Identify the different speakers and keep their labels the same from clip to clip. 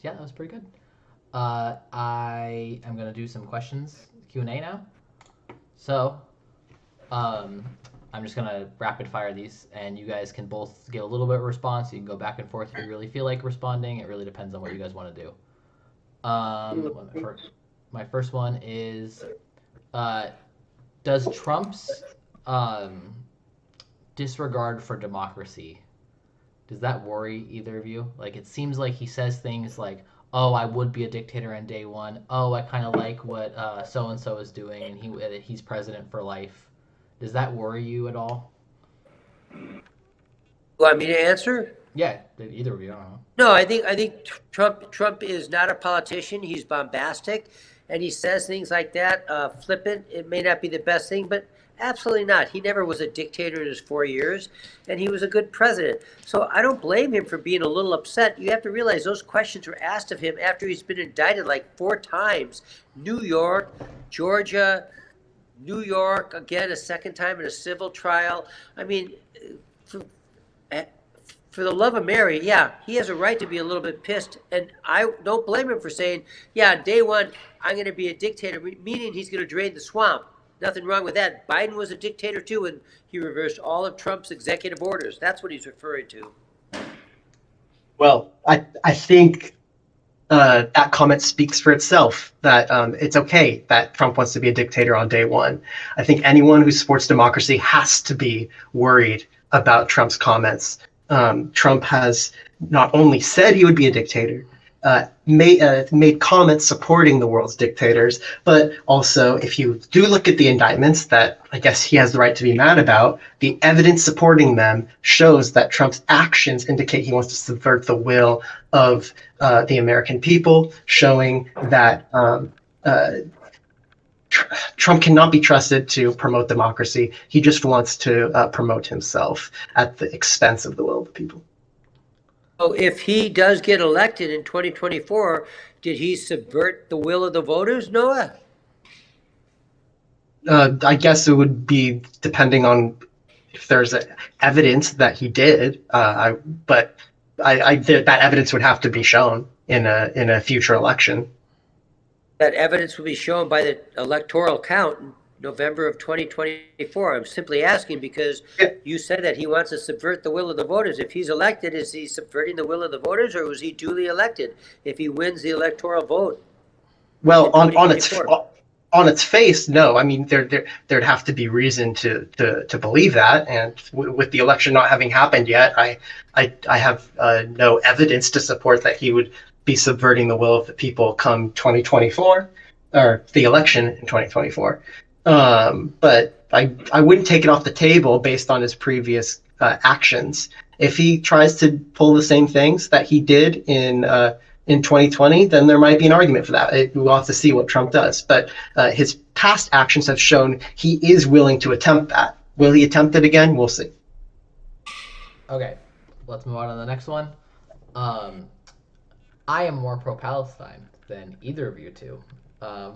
Speaker 1: Yeah, that was pretty good. I am gonna do some questions Q&A now. So, um, I'm just gonna rapid fire these, and you guys can both give a little bit of response. You can go back and forth if you really feel like responding. It really depends on what you guys want to do. My first one is, uh, does Trump's um, disregard for democracy, does that worry either of you? Like, it seems like he says things like, "Oh, I would be a dictator on day one. Oh, I kind of like what so and so is doing, and he's president for life." Does that worry you at all?
Speaker 2: Want me to answer?
Speaker 1: Yeah, either of you. I don't know.
Speaker 2: No, I think Trump is not a politician. He's bombastic, and he says things like that, flippant. It may not be the best thing, but absolutely not. He never was a dictator in his 4 years, and he was a good president. So I don't blame him for being a little upset. You have to realize those questions were asked of him after he's been indicted like 4 times. New York, Georgia, New York again a second time in a civil trial. I mean, for, for the love of Mary, yeah, he has a right to be a little bit pissed, and I don't blame him for saying, "Yeah, day one, I'm going to be a dictator," meaning he's going to drain the swamp. Nothing wrong with that. Biden was a dictator too, and he reversed all of Trump's executive orders. That's what he's referring to.
Speaker 3: Well, I think that comment speaks for itself, that it's okay that Trump wants to be a dictator on day one. I think anyone who supports democracy has to be worried about Trump's comments. Trump has not only said he would be a dictator, made comments supporting the world's dictators, but also, if you do look at the indictments that I guess he has the right to be mad about, the evidence supporting them shows that Trump's actions indicate he wants to subvert the will of the American people, showing that Trump cannot be trusted to promote democracy. He just wants to promote himself at the expense of the will of the people.
Speaker 2: So if he does get elected in 2024, did he subvert the will of the voters, Noah?
Speaker 3: I guess it would be depending on if there's evidence that he did. But that evidence would have to be shown in a future election.
Speaker 2: That evidence will be shown by the electoral count in November of 2024. I'm simply asking because you said that he wants to subvert the will of the voters. If he's elected, is he subverting the will of the voters, or was he duly elected if he wins the electoral vote?
Speaker 3: Well, on its face, no. I mean, there'd have to be reason to believe that, and with the election not having happened yet, I have no evidence to support that he would be subverting the will of the people come 2024, or the election in 2024. But I wouldn't take it off the table based on his previous actions. If he tries to pull the same things that he did in 2020, then there might be an argument for that. We'll have to see what Trump does. But his past actions have shown he is willing to attempt that. Will he attempt it again? We'll see.
Speaker 1: Okay, let's move on to the next one. I am more pro-Palestine than either of you two.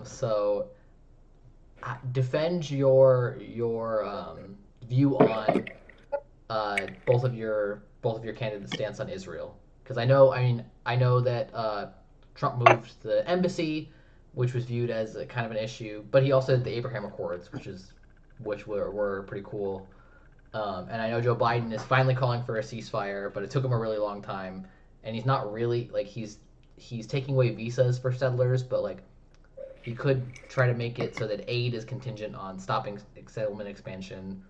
Speaker 1: So defend your view on both of your candidates' stance on Israel, because I know that Trump moved the embassy, which was viewed as a kind of an issue, but he also did the Abraham Accords, which were pretty cool. And I know Joe Biden is finally calling for a ceasefire, but it took him a really long time, and he's not really like he's taking away visas for settlers, but like he could try to make it so that aid is contingent on stopping settlement expansion,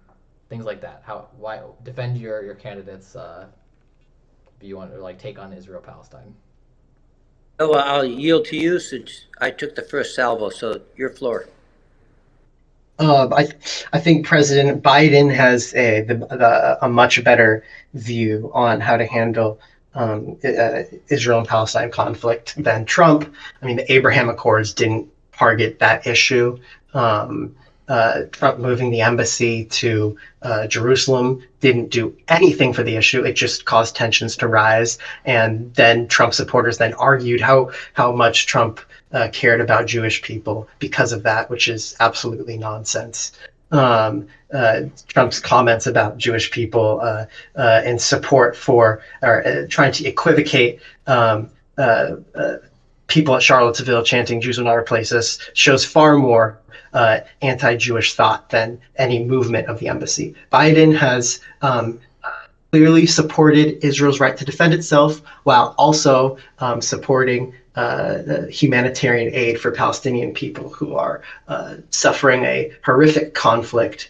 Speaker 1: things like that. Why defend your candidates' view on, or like take on Israel Palestine?
Speaker 2: Oh, well, I'll yield to you since I took the first salvo. So your floor.
Speaker 3: I think President Biden has a much better view on how to handle Israel and Palestine conflict than Trump. I mean, the Abraham Accords didn't target that issue. Trump moving the embassy to Jerusalem didn't do anything for the issue. It just caused tensions to rise. And then Trump supporters then argued how much Trump cared about Jewish people because of that, which is absolutely nonsense. Trump's comments about Jewish people and support for, or trying to equivocate people at Charlottesville chanting "Jews will not replace us" shows far more anti-Jewish thought than any movement of the embassy. Biden has clearly supported Israel's right to defend itself while also supporting humanitarian aid for Palestinian people who are suffering a horrific conflict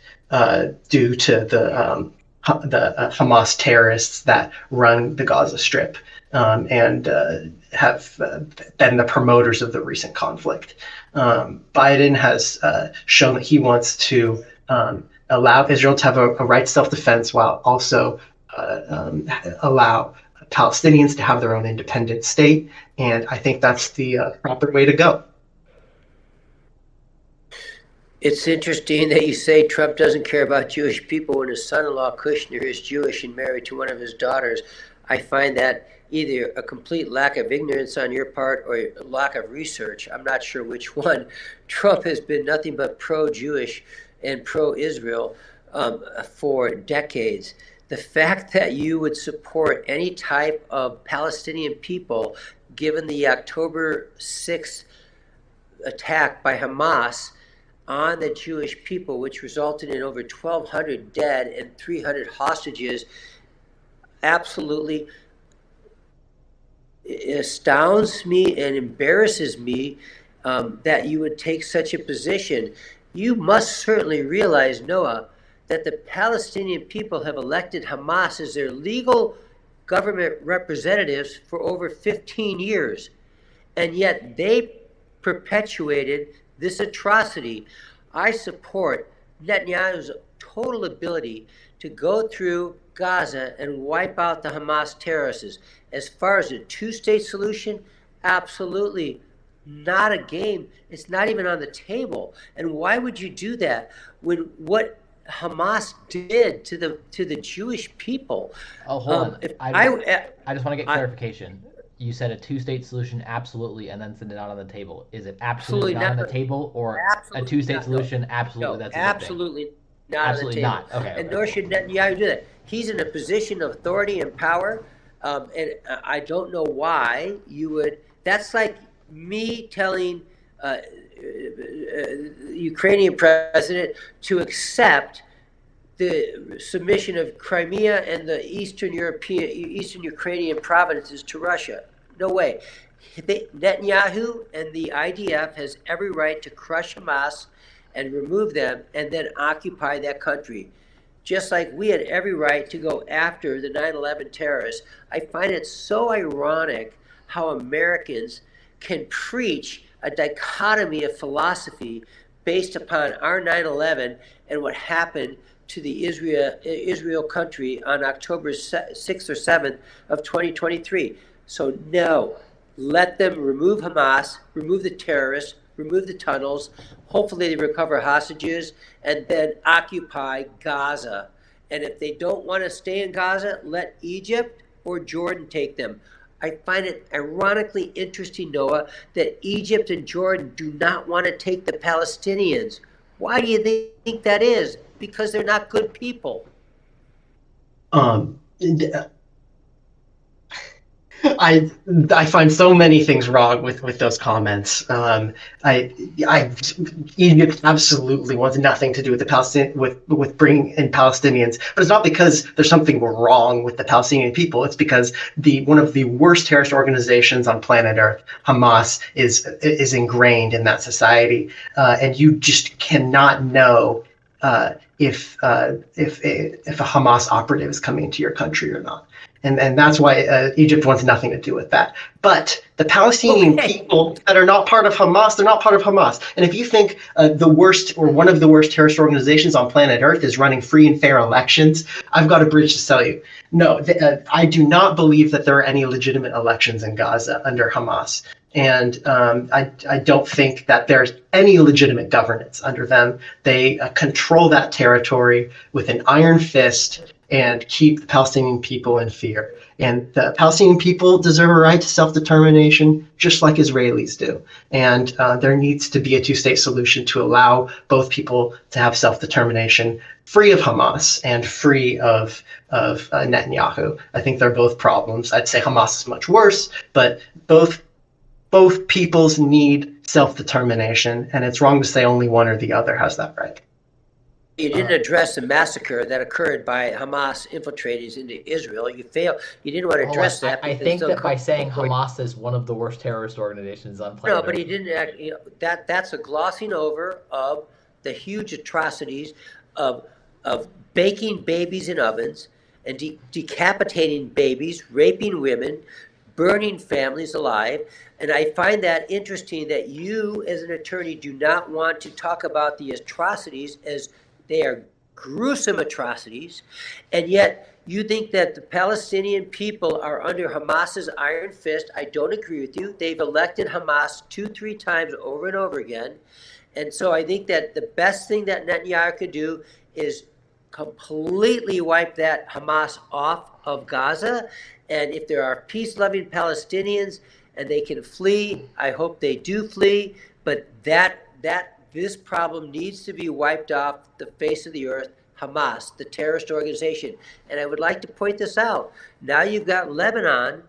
Speaker 3: due to the Hamas terrorists that run the Gaza Strip and have been the promoters of the recent conflict. Biden has shown that he wants to allow Israel to have a right to self-defense while also allow Palestinians to have their own independent state, and I think that's the proper way to go.
Speaker 2: It's interesting that you say Trump doesn't care about Jewish people when his son-in-law Kushner is Jewish and married to one of his daughters. I find that either a complete lack of ignorance on your part or a lack of research. I'm not sure which one. Trump has been nothing but pro-Jewish and pro-Israel for decades. The fact that you would support any type of Palestinian people, given the October 6th attack by Hamas on the Jewish people, which resulted in over 1,200 dead and 300 hostages, absolutely astounds me and embarrasses me that you would take such a position. You must certainly realize, Noah, that the Palestinian people have elected Hamas as their legal government representatives for over 15 years, and yet they perpetuated this atrocity. I support Netanyahu's total ability to go through Gaza and wipe out the Hamas terrorists. As far as a two-state solution, absolutely not a game. It's not even on the table. And why would you do that when what Hamas did to the Jewish people?
Speaker 1: Oh, hold on. I just want to get clarification. You said a two-state solution, absolutely, and then said not on the table. Is it absolutely not on the table, or a two-state solution, absolutely? That's
Speaker 2: absolutely not
Speaker 1: absolutely
Speaker 2: on the table.
Speaker 1: Not. Okay.
Speaker 2: And nor should Netanyahu do that. He's in a position of authority and power, and I don't know why you would. That's like me telling Ukrainian president to accept the submission of Crimea and the Eastern Ukrainian provinces to Russia. No way. Netanyahu and the IDF has every right to crush Hamas and remove them and then occupy that country. Just like we had every right to go after the 9/11 terrorists. I find it so ironic how Americans can preach a dichotomy of philosophy based upon our 9/11 and what happened to the Israel country on October 6th or 7th of 2023. So no, let them remove Hamas, remove the terrorists, remove the tunnels. Hopefully they recover hostages and then occupy Gaza. And if they don't want to stay in Gaza, let Egypt or Jordan take them. I find it ironically interesting, Noah, that Egypt and Jordan do not want to take the Palestinians. Why do you think that is? Because they're not good people.
Speaker 3: I find so many things wrong with those comments. Egypt absolutely wants nothing to do with the with bringing in Palestinians, but it's not because there's something wrong with the Palestinian people. It's because one of the worst terrorist organizations on planet Earth, Hamas, is ingrained in that society, and you just cannot know if a Hamas operative is coming into your country or not. And that's why Egypt wants nothing to do with that. But the Palestinian people that are not part of Hamas, they're not part of Hamas. And if you think the worst or one of the worst terrorist organizations on planet Earth is running free and fair elections, I've got a bridge to sell you. No, I do not believe that there are any legitimate elections in Gaza under Hamas. And I don't think that there's any legitimate governance under them. They control that territory with an iron fist. and keep the Palestinian people in fear. And the Palestinian people deserve a right to self-determination, just like Israelis do. And there needs to be a two-state solution to allow both people to have self-determination, free of Hamas and free of Netanyahu. I think they're both problems. I'd say Hamas is much worse, but both peoples need self-determination, and it's wrong to say only one or the other has that right.
Speaker 2: You didn't address the massacre that occurred by Hamas infiltrators into Israel. You failed. You didn't want to address that.
Speaker 1: I think that by saying Hamas is one of the worst terrorist organizations on planet Earth.
Speaker 2: No, but he didn't. You know, that's a glossing over of the huge atrocities of baking babies in ovens and decapitating babies, raping women, burning families alive. And I find that interesting that you, as an attorney, do not want to talk about the atrocities as they are gruesome atrocities, and yet you think that the Palestinian people are under Hamas's iron fist. I don't agree with you. They've elected Hamas 2-3 times over and over again. And so I think that the best thing that Netanyahu could do is completely wipe that Hamas off of Gaza. And if there are peace-loving Palestinians and they can flee, I hope they do flee. But this problem needs to be wiped off the face of the earth. Hamas, the terrorist organization. And I would like to point this out. Now you've got Lebanon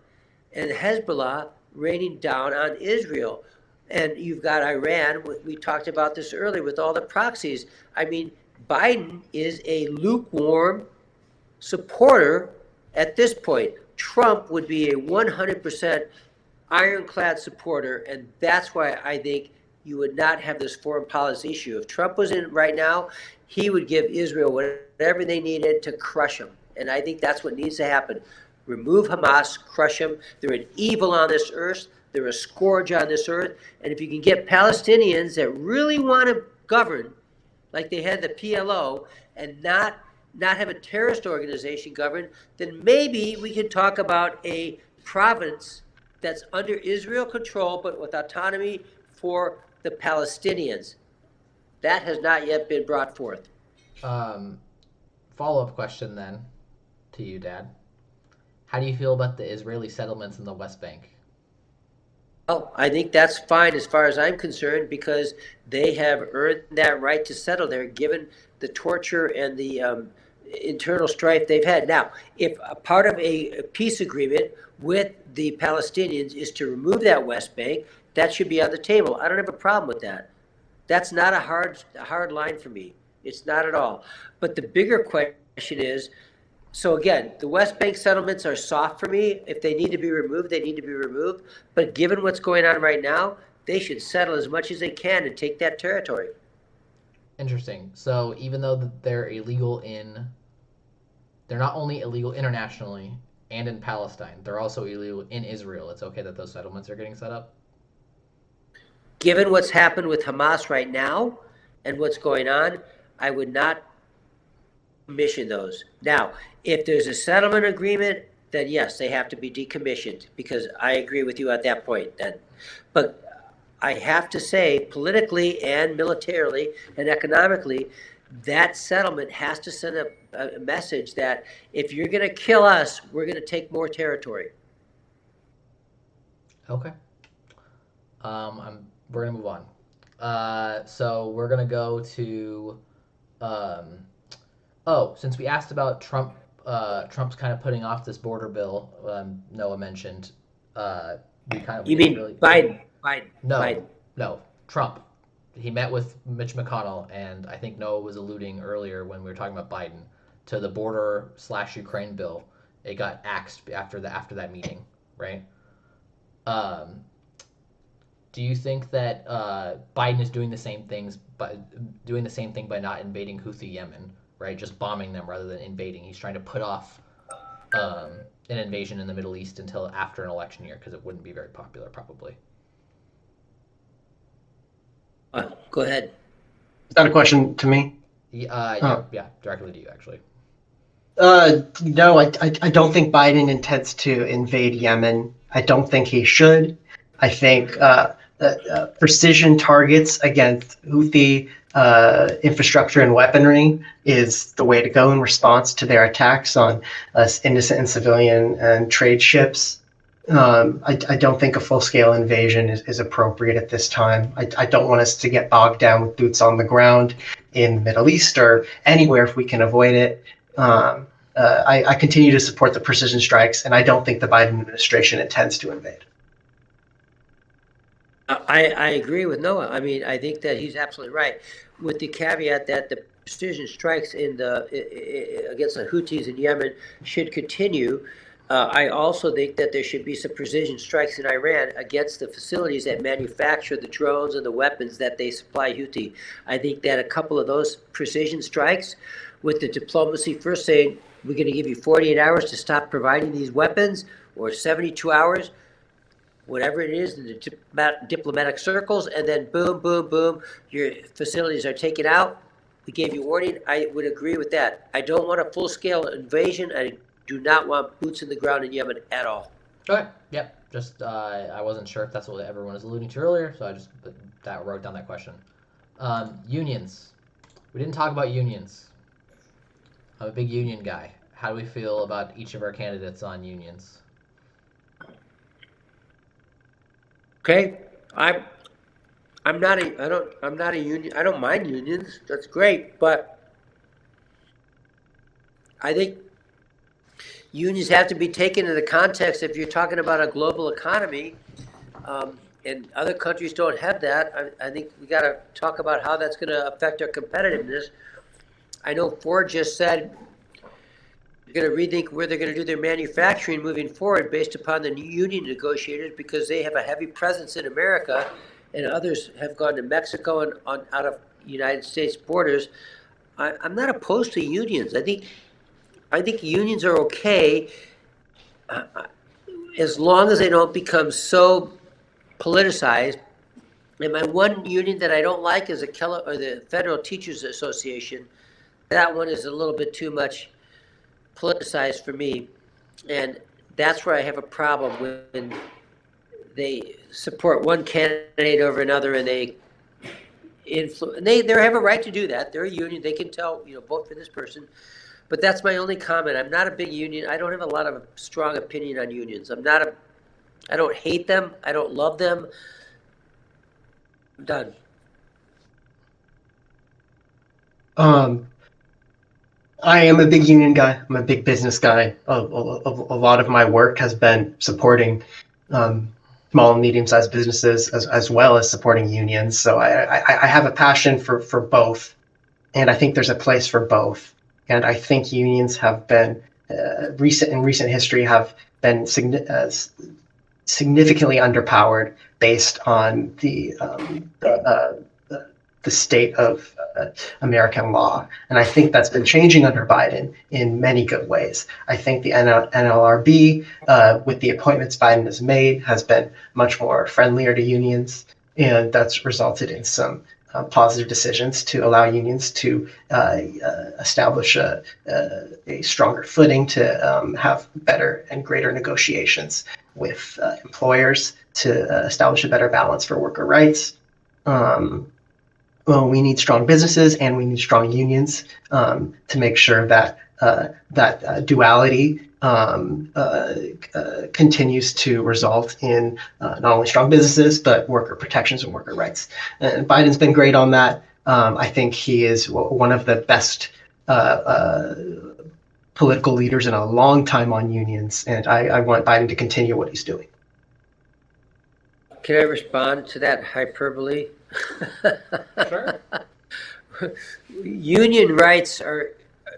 Speaker 2: and Hezbollah raining down on Israel. And you've got Iran. We talked about this earlier with all the proxies. I mean, Biden is a lukewarm supporter at this point. Trump would be a 100% ironclad supporter, and that's why I think you would not have this foreign policy issue. If Trump was in right now, he would give Israel whatever they needed to crush them. And I think that's what needs to happen. Remove Hamas, crush them. They're an evil on this earth. They're a scourge on this earth. And if you can get Palestinians that really want to govern, like they had the PLO, and not have a terrorist organization govern, then maybe we can talk about a province that's under Israel control, but with autonomy for the Palestinians. That has not yet been brought forth.
Speaker 1: Follow-up question then to you, Dad. How do you feel about the Israeli settlements in the West Bank?
Speaker 2: Well, I think that's fine as far as I'm concerned, because they have earned that right to settle there, given the torture and the internal strife they've had. Now, if a part of a peace agreement with the Palestinians is to remove that West Bank, that should be on the table. I don't have a problem with that. That's not a hard line for me. It's not at all. But the bigger question is, so again, the West Bank settlements are soft for me. If they need to be removed, they need to be removed. But given what's going on right now, they should settle as much as they can and take that territory.
Speaker 1: Interesting. So even though they're not only illegal internationally and in Palestine, they're also illegal in Israel. It's okay that those settlements are getting set up?
Speaker 2: Given what's happened with Hamas right now and what's going on, I would not commission those. Now, if there's a settlement agreement, then yes, they have to be decommissioned, because I agree with you at that point then. But I have to say, politically and militarily and economically, that settlement has to send a message that if you're going to kill us, we're going to take more territory.
Speaker 1: Okay. We're going to move on. So we're going to go to, since we asked about Trump's kind of putting off this border bill, Noah mentioned,
Speaker 2: You mean really, Biden?
Speaker 1: No, Trump. He met with Mitch McConnell, and I think Noah was alluding earlier when we were talking about Biden to the border/Ukraine bill. It got axed after that meeting, right? Do you think that Biden is doing the same thing by not invading Houthi Yemen, right? Just bombing them rather than invading. He's trying to put off an invasion in the Middle East until after an election year, because it wouldn't be very popular, probably.
Speaker 2: Go ahead.
Speaker 3: Is that a question to me?
Speaker 1: Yeah, directly to you, actually.
Speaker 3: No, I don't think Biden intends to invade Yemen. I don't think he should. I think precision targets against Houthi infrastructure and weaponry is the way to go in response to their attacks on innocent and civilian and trade ships. I don't think a full-scale invasion is appropriate at this time. I don't want us to get bogged down with boots on the ground in the Middle East or anywhere if we can avoid it. I continue to support the precision strikes, and I don't think the Biden administration intends to invade.
Speaker 2: I agree with Noah. I mean, I think that he's absolutely right, with the caveat that the precision strikes against the Houthis in Yemen should continue. I also think that there should be some precision strikes in Iran against the facilities that manufacture the drones and the weapons that they supply Houthi. I think that a couple of those precision strikes, with the diplomacy first saying, we're going to give you 48 hours to stop providing these weapons, or 72 hours, whatever it is in the diplomatic circles, and then boom, boom, boom, your facilities are taken out. We gave you warning. I would agree with that. I don't want a full-scale invasion. I do not want boots in the ground in Yemen at all.
Speaker 1: Okay. Yep. Just I wasn't sure if that's what everyone was alluding to earlier, so I just wrote down that question. Unions. We didn't talk about unions. I'm a big union guy. How do we feel about each of our candidates on unions?
Speaker 2: Okay, I'm not a union. I don't mind unions. That's great, but I think unions have to be taken in the context. If you're talking about a global economy, and other countries don't have that, I think we got to talk about how that's going to affect our competitiveness. I know Ford just said they're going to rethink where they're going to do their manufacturing moving forward based upon the union negotiators, because they have a heavy presence in America, and others have gone to Mexico and out of United States borders. I'm not opposed to unions. I think unions are okay as long as they don't become so politicized. And my one union that I don't like is the Federal Teachers Association. That one is a little bit too much politicized for me, and that's where I have a problem when they support one candidate over another, and they influence. They have a right to do that. They're a union. They can tell, vote for this person. But that's my only comment. I'm not a big union. I don't have a lot of strong opinion on unions. I don't hate them. I don't love them. I'm done.
Speaker 3: I am a big union guy. I'm a big business guy. A lot of my work has been supporting small and medium-sized businesses as well as supporting unions. So I have a passion for both, and I think there's a place for both. And I think unions have been in recent history have been significantly underpowered based on the state of American law. And I think that's been changing under Biden in many good ways. I think the NLRB, with the appointments Biden has made, has been much more friendlier to unions. And that's resulted in some positive decisions to allow unions to establish a stronger footing, to have better and greater negotiations with employers, to establish a better balance for worker rights. Well, we need strong businesses and we need strong unions to make sure that that duality continues to result in not only strong businesses, but worker protections and worker rights. And Biden's been great on that. I think he is one of the best political leaders in a long time on unions, and I want Biden to continue what he's doing.
Speaker 2: Can I respond to that hyperbole?
Speaker 1: Sure.
Speaker 2: Union rights are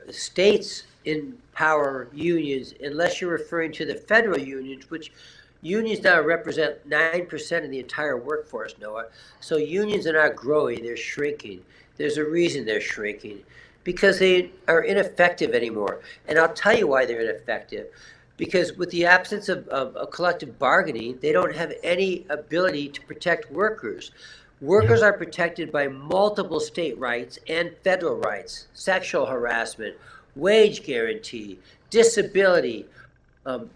Speaker 2: states empower unions, unless you're referring to the federal unions, which unions now represent 9% of the entire workforce, Noah. So unions are not growing, they're shrinking. There's a reason they're shrinking, because they are ineffective anymore. And I'll tell you why they're ineffective. Because with the absence of collective bargaining, they don't have any ability to protect workers. Workers are protected by multiple state rights and federal rights: sexual harassment, wage guarantee, disability,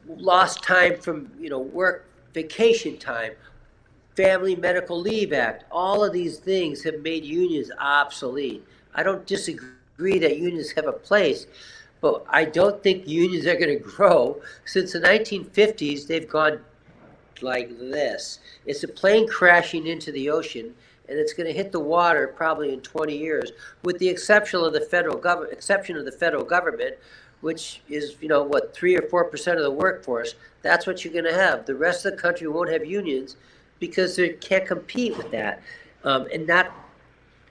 Speaker 2: lost time from work, vacation time. Family Medical Leave Act. All of these things have made unions obsolete. I don't disagree that unions have a place, but I don't think unions are going to grow. Since the 1950s, they've gone like this. It's a plane crashing into the ocean, and it's going to hit the water probably in 20 years, with the exception of the federal government, which is, you know, what, 3 or 4% of the workforce. That's what you're going to have. The rest of the country won't have unions because they can't compete with that. And not,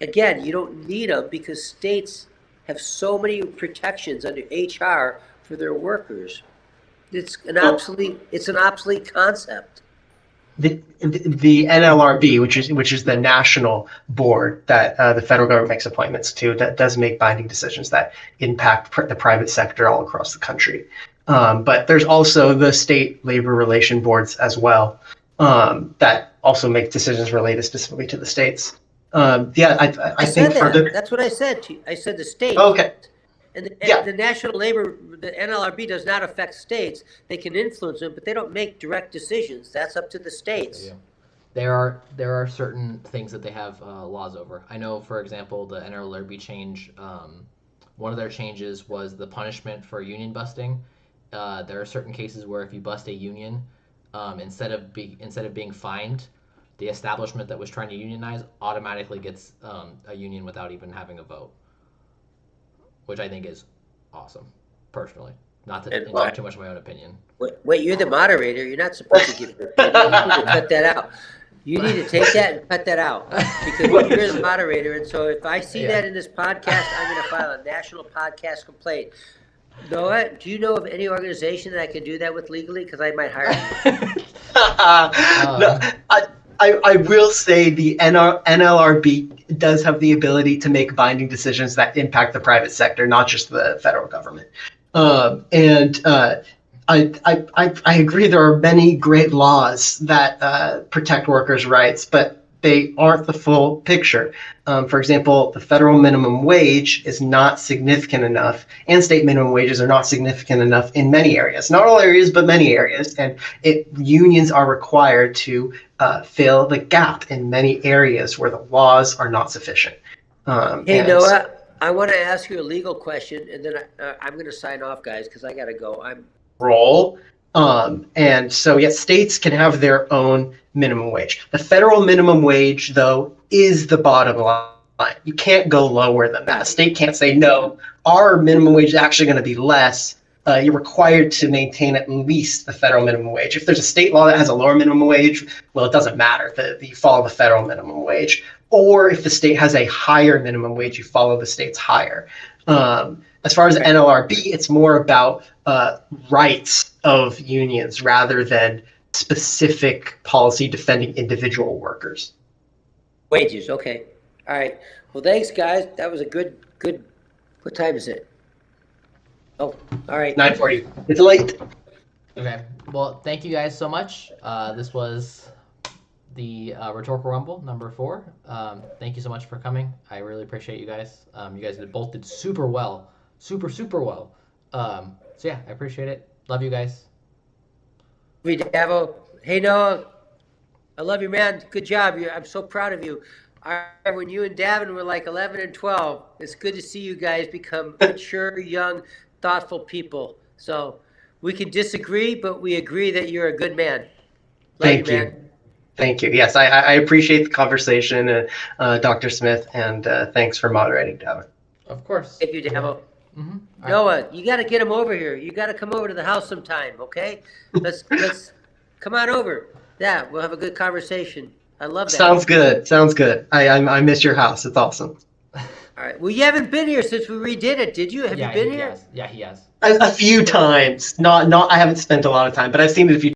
Speaker 2: again, you don't need them because states have so many protections under HR for their workers. It's an obsolete concept.
Speaker 3: The NLRB, which is the national board that the federal government makes appointments to, that does make binding decisions that impact the private sector all across the country. But there's also the state labor relation boards as well, that also make decisions related specifically to the states. I think
Speaker 2: said that. That's what I said to you. I said the states.
Speaker 3: Okay.
Speaker 2: And
Speaker 3: Yeah.
Speaker 2: the national labor, the NLRB does not affect states. They can influence them, but they don't make direct decisions. That's up to the states.
Speaker 1: Yeah. There are certain things that they have laws over. I know, for example, the NLRB change. One of their changes was the punishment for union busting. There are certain cases where if you bust a union, instead of being fined, the establishment that was trying to unionize automatically gets a union without even having a vote, which I think is awesome, personally. Not to inject too much of my own opinion.
Speaker 2: Wait, you're the moderator. You're not supposed to give your opinion. You need to cut that out. You need to take that and cut that out because you're the moderator. And so if I see that in this podcast, I'm going to file a national podcast complaint. Noah, do you know of any organization that I can do that with legally? Because I might hire you.
Speaker 3: No, I will say the NLRB does have the ability to make binding decisions that impact the private sector, not just the federal government. I agree there are many great laws that protect workers' rights, but they aren't the full picture. For example, the federal minimum wage is not significant enough, and state minimum wages are not significant enough in many areas. Not all areas, but many areas. And unions are required to fill the gap in many areas where the laws are not sufficient.
Speaker 2: Hey, Noah, I want to ask you a legal question, and then I'm going to sign off, guys, because I got to go.
Speaker 3: Role. And so, yes, states can have their own minimum wage. The federal minimum wage, though, is the bottom line. You can't go lower than that. A state can't say, no, our minimum wage is actually going to be less. You're required to maintain at least the federal minimum wage. If there's a state law that has a lower minimum wage, well, it doesn't matter. You follow the federal minimum wage. Or if the state has a higher minimum wage, you follow the state's higher. As far as NLRB, it's more about rights of unions rather than specific policy defending individual workers.
Speaker 2: Wages, okay. All right. Well, thanks, guys. That was a good. What time is it? Oh, all right.
Speaker 3: 9:40. It's late.
Speaker 1: Okay. Well, thank you guys so much. This was the Rhetorical Rumble number 4. Thank you so much for coming. I really appreciate you guys. You guys both did super well. Super well. So yeah, I appreciate it. Love you guys.
Speaker 2: Davo. Hey, Noah. I love you, man. Good job. I'm so proud of you. When you and Davin were like 11 and 12, it's good to see you guys become mature, young, thoughtful people. So we can disagree, but we agree that you're a good man.
Speaker 3: Thank you. Man. Thank you. Yes, I appreciate the conversation, Dr. Smith, and thanks for moderating, Davin.
Speaker 1: Of course.
Speaker 2: Thank you, Davo. Mm-hmm. Noah, you got to get him over here. You got to come over to the house sometime, okay? Let's come on over. Yeah, we'll have a good conversation. I love that.
Speaker 3: Sounds good. I miss your house. It's awesome.
Speaker 2: All right. Well, you haven't been here since we redid it, did you? Have you been here?
Speaker 1: Yeah, he has.
Speaker 3: A few times. Not. I haven't spent a lot of time, but I've seen it a few